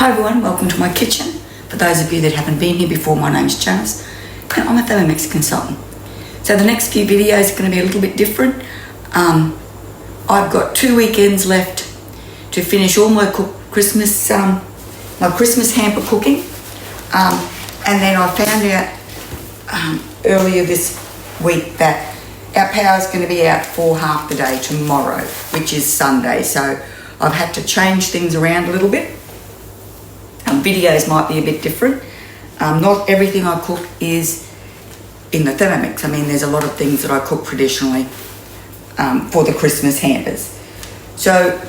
Hi everyone, welcome to my kitchen. For those of you that haven't been here before, my name's Janice and I'm a Thermomix consultant. So the next few videos are going to be a little bit different. I've got 2 weekends left to finish all my Christmas hamper cooking. And then I found out earlier this week that our power is going to be out for half the day tomorrow, which is Sunday. So I've had to change things around a little bit. Videos might be a bit different. Not everything I cook is in the Thermomix. I mean, there's a lot of things that I cook traditionally for the Christmas hampers. So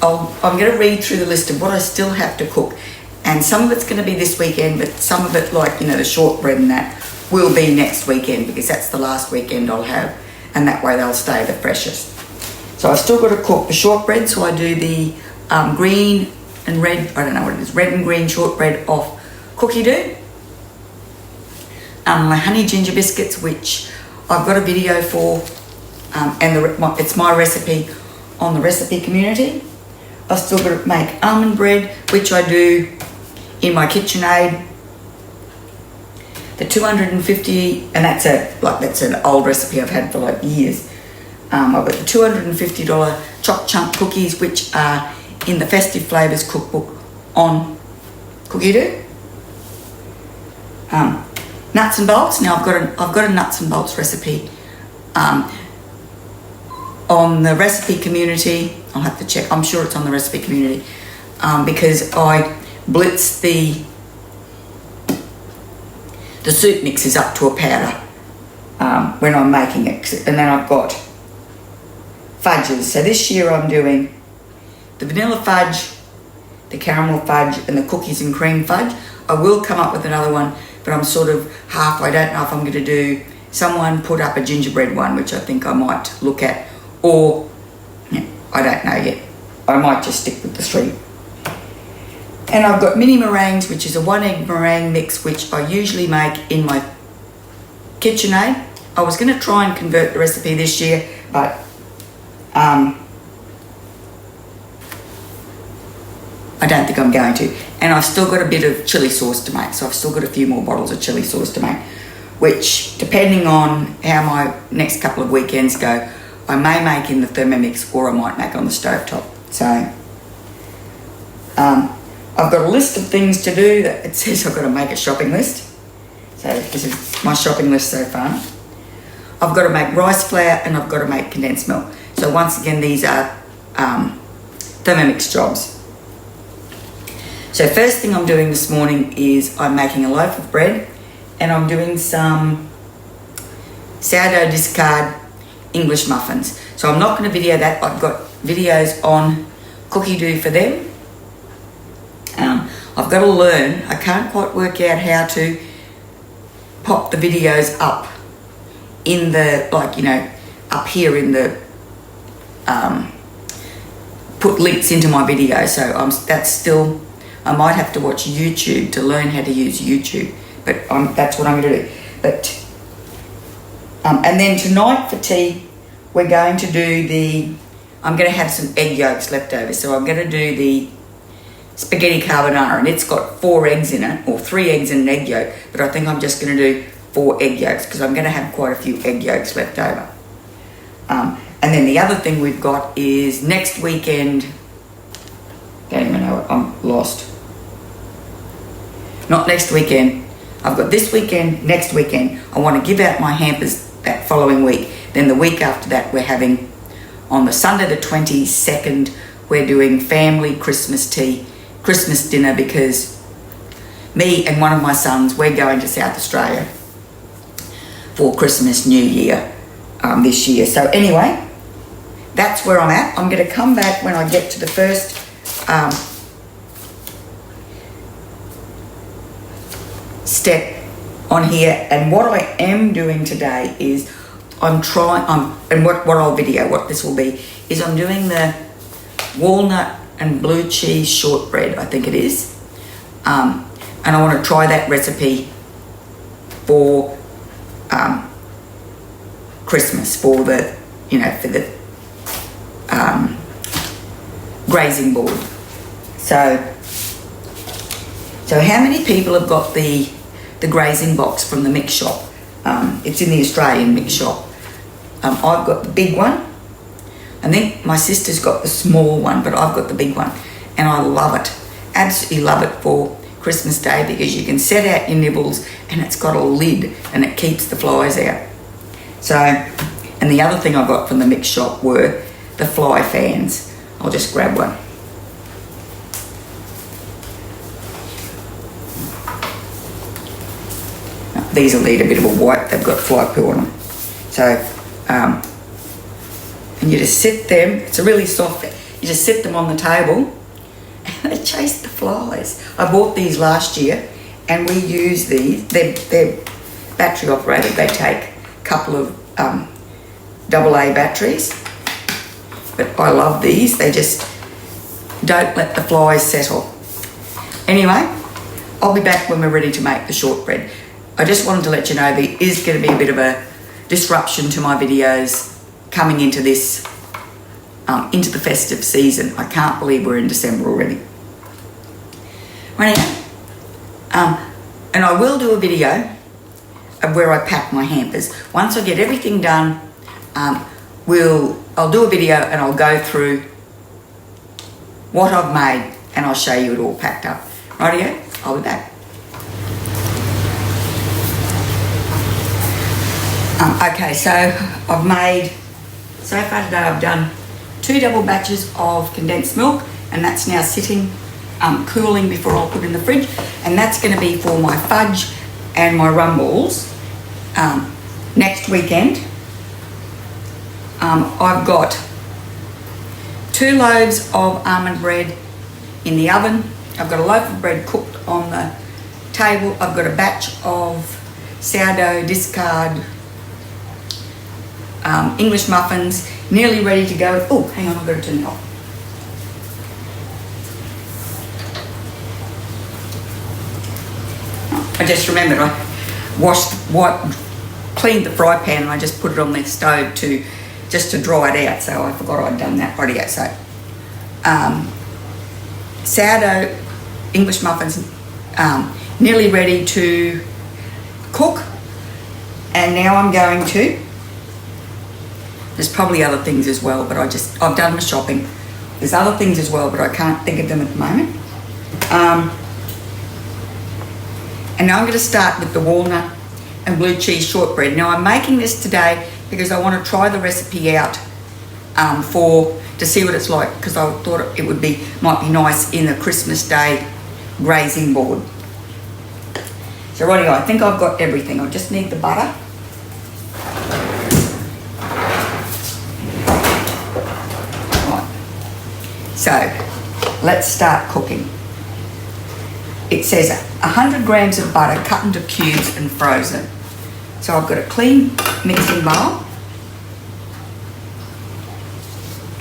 I'm going to read through the list of what I still have to cook. And some of it's going to be this weekend, but some of it, like, you know, the shortbread and that, will be next weekend because that's the last weekend I'll have. And that way they'll stay the freshest. So I've still got to cook the shortbread. So I do the green and red, I don't know what it is, red and green shortbread off cookie dough. My honey ginger biscuits, which I've got a video for, and it's my recipe on the recipe community. I've still got to make almond bread, which I do in my KitchenAid. The 250, and that's an old recipe I've had for like years. I've got the $250 choc chunk cookies, which are in the Festive Flavours cookbook on cookie dough. Nuts and bolts. Now I've got a nuts and bolts recipe on the recipe community. I'll have to check. I'm sure it's on the recipe community because I blitz the soup mixes up to a powder when I'm making it, and then I've got fudges. So this year I'm doing the vanilla fudge, the caramel fudge, and the cookies and cream fudge. I will come up with another one, but I'm sort of half. I don't know if I'm going to do. Someone put up a gingerbread one, which I think I might look at, or I don't know yet. I might just stick with the 3. And I've got mini meringues, which is a 1 egg meringue mix, which I usually make in my KitchenAid. I was going to try and convert the recipe this year, but I don't think I'm going to. And I've still got a bit of chili sauce to make, so I've still got a few more bottles of chili sauce to make, which, depending on how my next couple of weekends go, I may make in the Thermomix or I might make on the stovetop. So I've got a list of things to do. That it says I've got to make a shopping list. So this is my shopping list so far. I've got to make rice flour and I've got to make condensed milk. So once again, these are Thermomix jobs. So first thing I'm doing this morning is I'm making a loaf of bread and I'm doing some sourdough discard English muffins. So I'm not going to video that. I've got videos on cookie dough for them. I've got to learn. I can't quite work out how to pop the videos up in the, like, you know, up here in the, put links into my video. So that's still, I might have to watch YouTube to learn how to use YouTube, but that's what I'm going to do. But and then tonight for tea, we're going to do I'm going to have some egg yolks left over. So I'm going to do the spaghetti carbonara, and it's got 4 eggs in it, or 3 eggs and an egg yolk, but I think I'm just going to do 4 egg yolks because I'm going to have quite a few egg yolks left over. And then the other thing we've got is next weekend, don't even know, I'm lost. Not next weekend. I've got this weekend, next weekend. I want to give out my hampers that following week. Then the week after that, we're having, on the Sunday the 22nd, we're doing family Christmas tea, Christmas dinner, because me and one of my sons, we're going to South Australia for Christmas, New Year this year. So anyway, that's where I'm at. I'm going to come back when I get to the first step on here, and what I am doing today is I'm trying, and what I'll video, what this will be, is I'm doing the walnut and blue cheese shortbread, I think it is, and I want to try that recipe for Christmas, for the, you know, for the grazing board. So So how many people have got the Grazing box from the mix shop? It's in the Australian mix shop. I've got the big one. I think my sister's got the small one, but I've got the big one. And I love it. Absolutely love it for Christmas Day because you can set out your nibbles and it's got a lid and it keeps the flies out. So, and the other thing I got from the mix shop were the fly fans. I'll just grab one. These will need a bit of a wipe, they've got fly poo on them. So, and you just sit them, it's a really soft, you just sit them on the table and they chase the flies. I bought these last year and we use these, they're battery operated, they take a couple of AA batteries, but I love these, they just don't let the flies settle. Anyway, I'll be back when we're ready to make the shortbread. I just wanted to let you know there is going to be a bit of a disruption to my videos coming into this, into the festive season. I can't believe we're in December already. Right now, and I will do a video of where I pack my hampers. Once I get everything done, I'll do a video and I'll go through what I've made and I'll show you it all packed up. Rightio, I'll be back. Okay, so I've made, so far today I've done 2 double batches of condensed milk and that's now sitting cooling before I'll put in the fridge, and that's going to be for my fudge and my rum balls next weekend. I've got 2 loaves of almond bread in the oven. I've got a loaf of bread cooked on the table. I've got a batch of sourdough discard English muffins nearly ready to go. Oh, hang on, I've got to turn it off. I just remembered I cleaned the fry pan and I just put it on the stove just to dry it out, so I forgot I'd done that already. So sourdough English muffins nearly ready to cook, and now I'm going to, there's probably other things as well, but I've done my shopping. There's other things as well, but I can't think of them at the moment. And now I'm going to start with the walnut and blue cheese shortbread. Now I'm making this today because I want to try the recipe out to see what it's like, because I thought it might be nice in the Christmas Day grazing board. So righty, I think I've got everything. I just need the butter. So let's start cooking. It says 100 grams of butter cut into cubes and frozen. So I've got a clean mixing bowl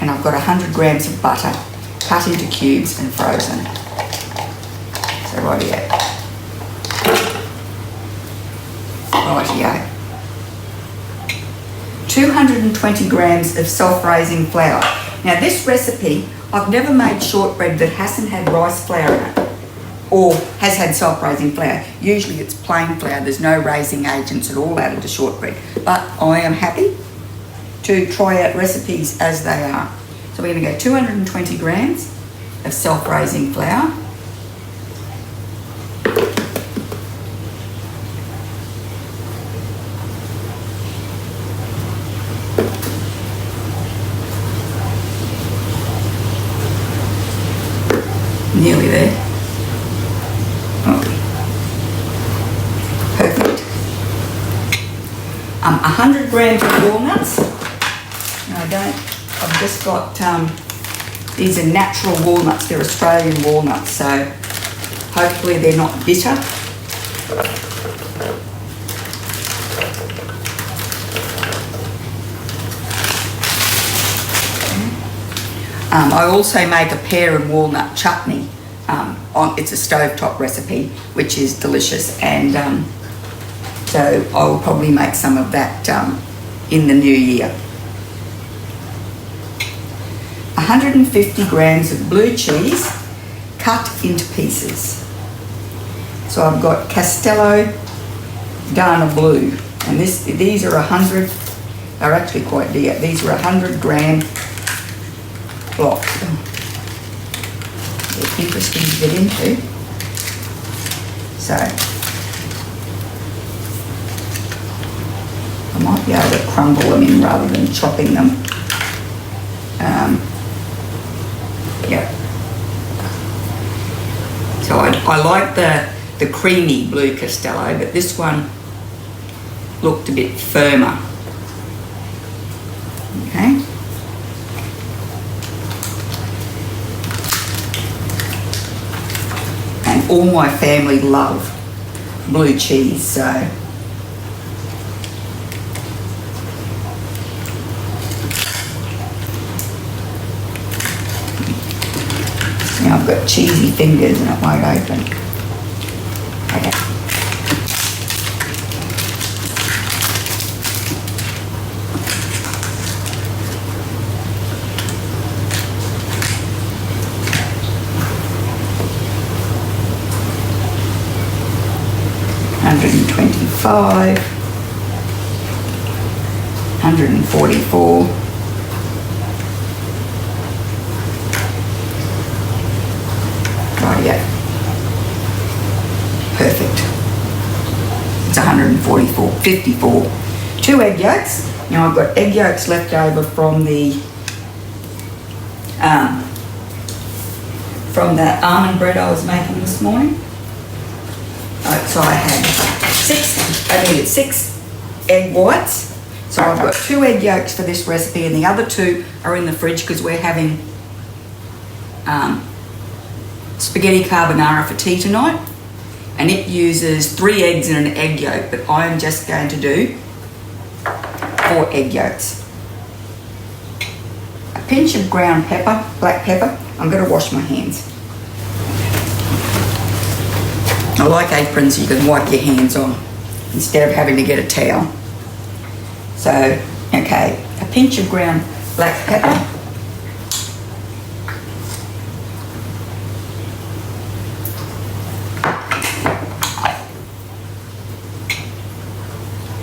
and I've got 100 grams of butter cut into cubes and frozen. So rightio. Rightio. 220 grams of self-raising flour. Now this recipe, I've never made shortbread that hasn't had rice flour in it or has had self-raising flour. Usually it's plain flour, there's no raising agents at all added to shortbread. But I am happy to try out recipes as they are. So we're going to go 220 grams of self-raising flour. Nearly there. Oh. Perfect. 100 grams of walnuts. No, I've just got, these are natural walnuts, they're Australian walnuts, so hopefully they're not bitter. I also make a pear and walnut chutney. It's a stovetop recipe, which is delicious, and so I'll probably make some of that in the new year. 150 grams of blue cheese cut into pieces. So I've got Castello Dana Blue, and these are 100. They're actually quite dear. These are 100-gram blocks. They're interesting to get into. So I might be able to crumble them in rather than chopping them. Yeah. So I like the creamy blue Castello, but this one looked a bit firmer. Okay. And all my family love blue cheese, so now I've got cheesy fingers and it won't open. Okay. $125, $144, right, yeah, perfect. It's $144.54. 2 egg yolks. Now I've got egg yolks left over from that almond bread I was making this morning. So I had I needed 6 egg whites. So I've got 2 egg yolks for this recipe, and the other 2 are in the fridge because we're having spaghetti carbonara for tea tonight, and it uses 3 eggs and an egg yolk, but I am just going to do 4 egg yolks. A pinch of ground pepper, black pepper. I'm going to wash my hands. I like aprons you can wipe your hands on instead of having to get a towel. So, okay, a pinch of ground black pepper.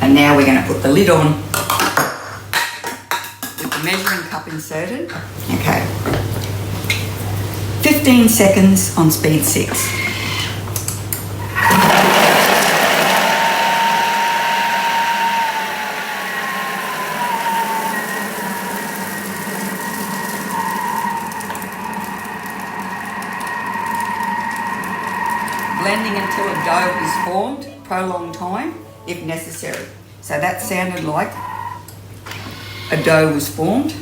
And now we're going to put the lid on with the measuring cup inserted. Okay. 15 seconds on speed 6. Blending until a dough is formed, prolonged time if necessary. So that sounded like a dough was formed.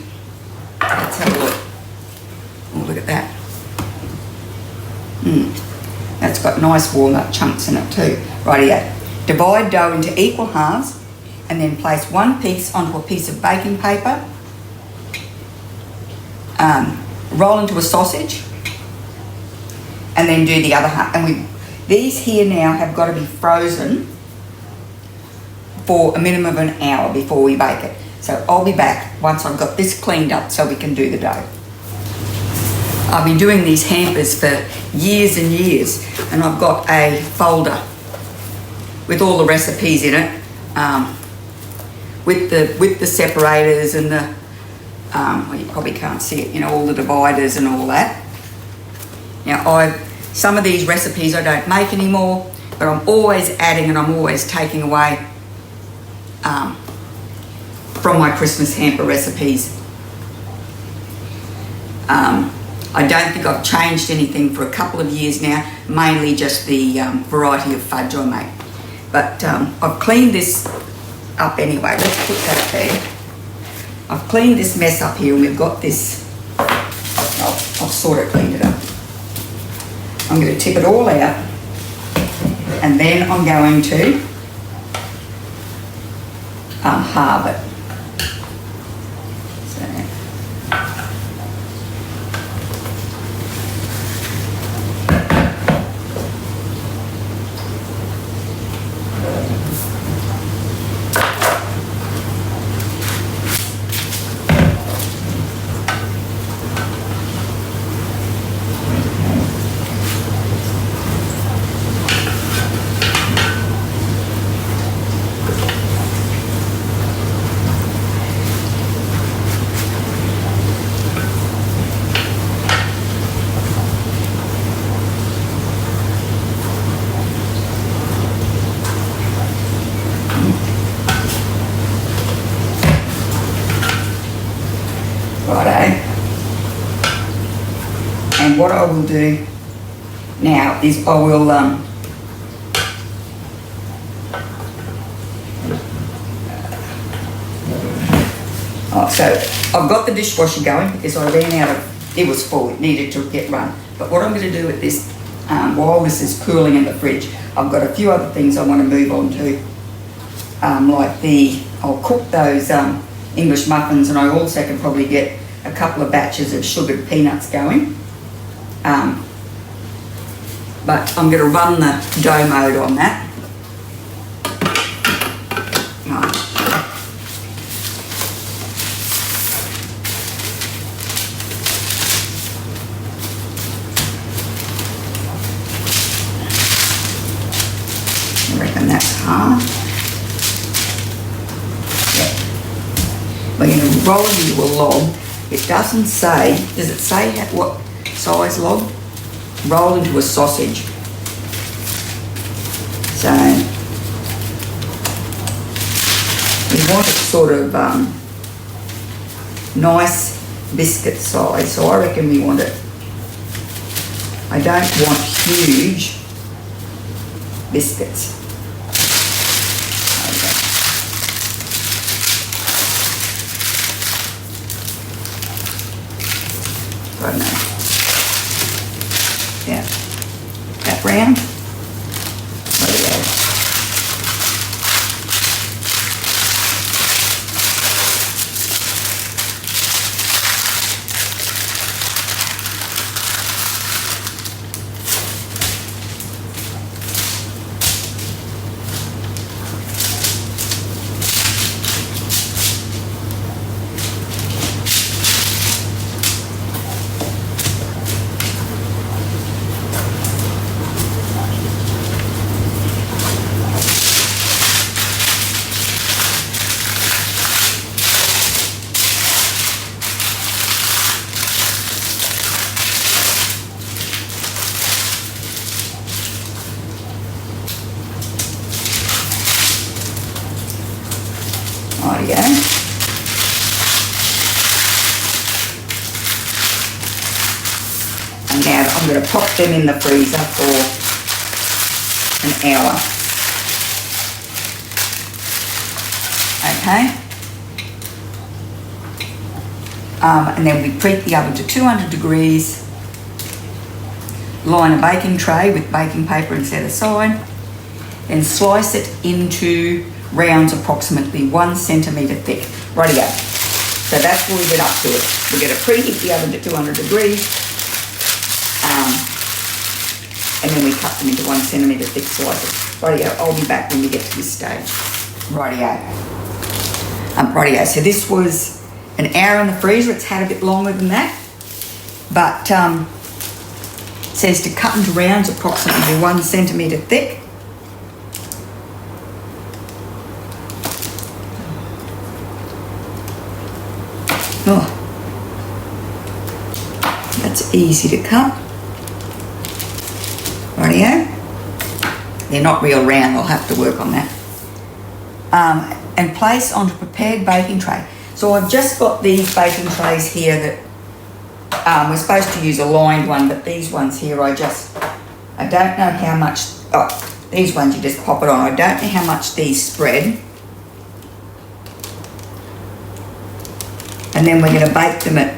Let's have a look. Oh, look at that. That's got nice walnut chunks in it too. Rightio. Divide dough into equal halves and then place one piece onto a piece of baking paper. Roll into a sausage and then do the other half. And these here now have got to be frozen for a minimum of an hour before we bake it. So I'll be back once I've got this cleaned up so we can do the dough. I've been doing these hampers for years and years, and I've got a folder with all the recipes in it, with the separators and the well, you probably can't see it, you know, all the dividers and all that. Now some of these recipes I don't make anymore, but I'm always adding and I'm always taking away from my Christmas hamper recipes. I don't think I've changed anything for a couple of years now, mainly just the variety of fudge I make. But I've cleaned this up anyway. Let's put that there. I've cleaned this mess up here and we've got this. I've sort of cleaned it up. I'm going to tip it all out and then I'm going to halve it. And what I will do now is I will so I've got the dishwasher going because I ran out of, it was full, it needed to get run. But what I'm going to do with this, while this is cooling in the fridge, I've got a few other things I want to move on to. Like I'll cook those English muffins, and I also can probably get a couple of batches of sugared peanuts going. But I'm going to run the dough mode on that. I reckon that's half. Yeah. We're going to roll it into a log. It doesn't say, does it say what size log? Roll into a sausage. So we want it sort of nice biscuit size. So I reckon we want it, I don't want huge biscuits. Okay. I don't know. Yeah, that round. There we go. Rightio. And now I'm going to pop them in the freezer for an hour. Okay. And then we preheat the oven to 200 degrees. Line a baking tray with baking paper and set aside. Then slice it into rounds approximately 1 centimetre thick. Rightio. So that's where we get up to it. We're going to preheat the oven to 200 degrees. And then we cut them into 1 centimetre thick slices. Rightio. I'll be back when we get to this stage. Rightio. Rightio. So this was an hour in the freezer. It's had a bit longer than that. But it says to cut into rounds approximately 1 centimetre thick. Oh, that's easy to cut. Rightio. They're not real round, I'll have to work on that. And place onto prepared baking tray. So I've just got these baking trays here that we're supposed to use a lined one, but these ones here I don't know how much, these ones you just pop it on. I don't know how much these spread. And then we're going to bake them at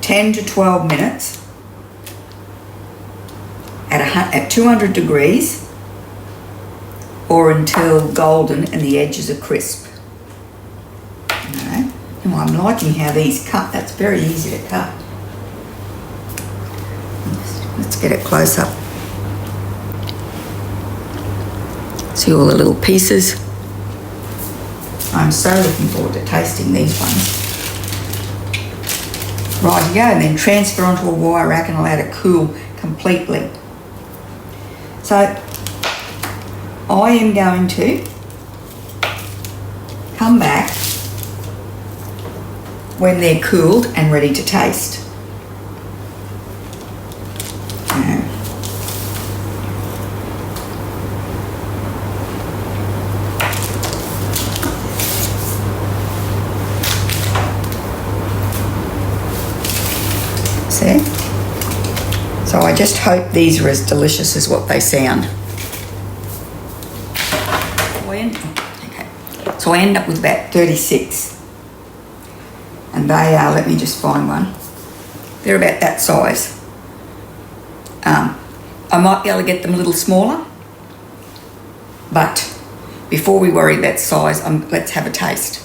10 to 12 minutes at 200 degrees or until golden and the edges are crisp. Oh, I'm liking how these cut. That's very easy to cut. Let's get it close up. See all the little pieces. I'm so looking forward to tasting these ones. Rightio, and then transfer onto a wire rack and allow it to cool completely. So I am going to come back when they're cooled and ready to taste. there. So I just hope these are as delicious as what they sound. So I end up with about 36. And they are, let me just find one. They're about that size. I might be able to get them a little smaller, but before we worry about size, let's have a taste.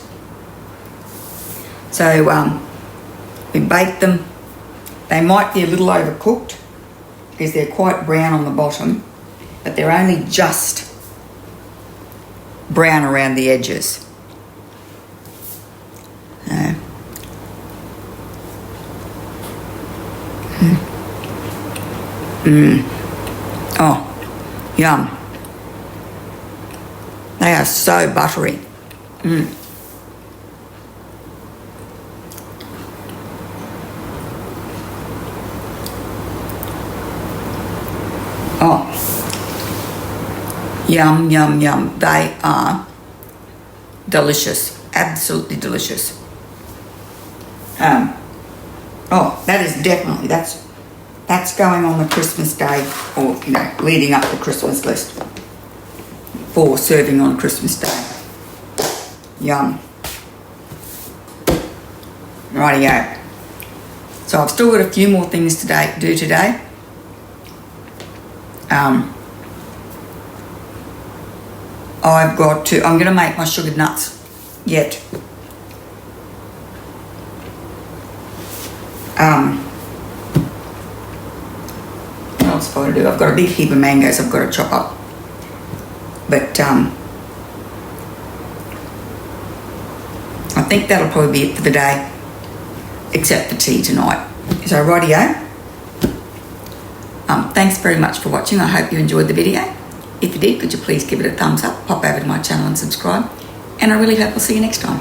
So we bake them. They might be a little overcooked because they're quite brown on the bottom, but they're only just brown around the edges. Oh, yum. They are so buttery. Oh, yum, yum, yum. They are delicious, absolutely delicious. Oh, that is definitely, that's going on the Christmas day, or, you know, leading up the Christmas list for serving on Christmas Day. Yum. Rightio. So I've still got a few more things to do today. I'm going to make my sugared nuts yet. What else have I got to do? I've got a big heap of mangoes I've got to chop up. But I think that'll probably be it for the day, except for tea tonight. So rightio. Thanks very much for watching. I hope you enjoyed the video. If you did, could you please give it a thumbs up, pop over to my channel and subscribe. And I really hope I'll see you next time.